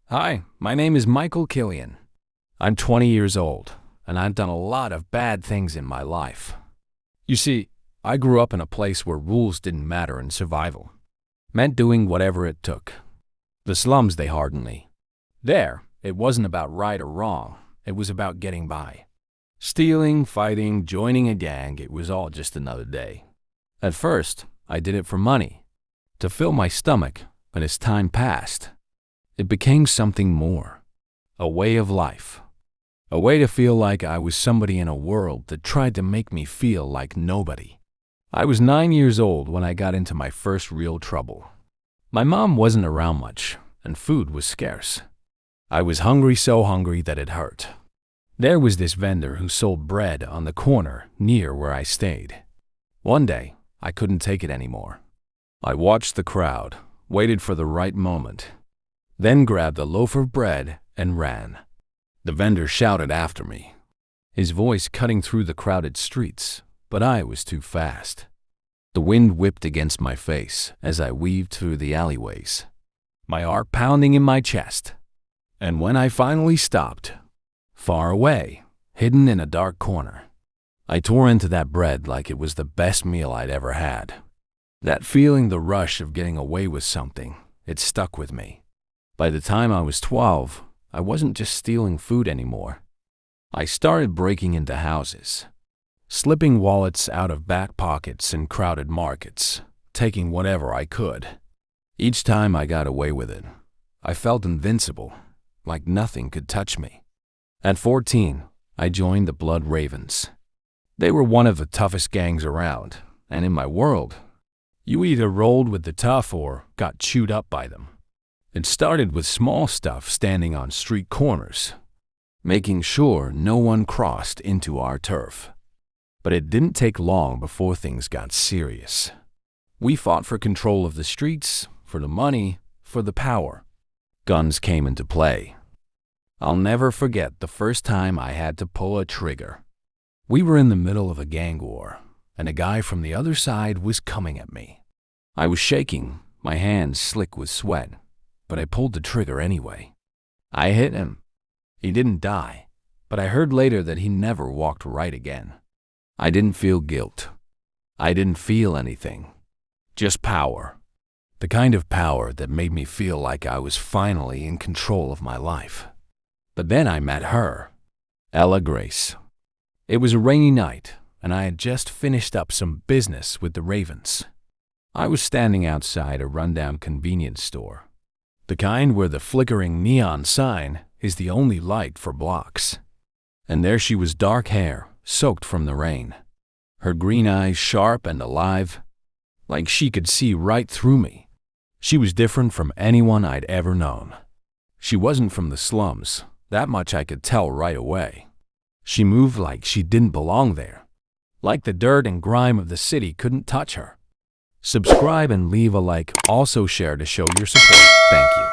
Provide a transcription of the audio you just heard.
Hi, my name is Michael Killian. I'm 20 years old, and I've done a lot of bad things in my life. You see, I grew up in a place where rules didn't matter and survival meant doing whatever it took. The slums, they hardened me. There, it wasn't about right or wrong. It was about getting by. Stealing, fighting, joining a gang, it was all just another day. At first, I did it for money, to fill my stomach, but as time passed, it became something more. A way of life. A way to feel like I was somebody in a world that tried to make me feel like nobody. I was 9 years old when I got into my first real trouble. My mom wasn't around much, and food was scarce. I was hungry, so hungry that it hurt. There was this vendor who sold bread on the corner near where I stayed. One day, I couldn't take it anymore. I watched the crowd, waited for the right moment, then grabbed a loaf of bread and ran. The vendor shouted after me, his voice cutting through the crowded streets, but I was too fast. The wind whipped against my face as I weaved through the alleyways, my heart pounding in my chest. And when I finally stopped, far away, hidden in a dark corner, I tore into that bread like it was the best meal I'd ever had. That feeling, the rush of getting away with something, it stuck with me. By the time I was 12, I wasn't just stealing food anymore. I started breaking into houses, slipping wallets out of back pockets in crowded markets, taking whatever I could. Each time I got away with it, I felt invincible, like nothing could touch me. At 14, I joined the Blood Ravens. They were one of the toughest gangs around, and in my world, you either rolled with the tough or got chewed up by them. It started with small stuff, standing on street corners, making sure no one crossed into our turf. But it didn't take long before things got serious. We fought for control of the streets, for the money, for the power. Guns came into play. I'll never forget the first time I had to pull a trigger. We were in the middle of a gang war, and a guy from the other side was coming at me. I was shaking, my hands slick with sweat, but I pulled the trigger anyway. I hit him. He didn't die, but I heard later that he never walked right again. I didn't feel guilt. I didn't feel anything. Just power. The kind of power that made me feel like I was finally in control of my life. But then I met her, Ella Grace. It was a rainy night, and I had just finished up some business with the Ravens. I was standing outside a rundown convenience store, the kind where the flickering neon sign is the only light for blocks. And there she was, dark hair, soaked from the rain, her green eyes sharp and alive, like she could see right through me. She was different from anyone I'd ever known. She wasn't from the slums, that much I could tell right away. She moved like she didn't belong there, like the dirt and grime of the city couldn't touch her. Subscribe and leave a like, also share to show your support. Thank you.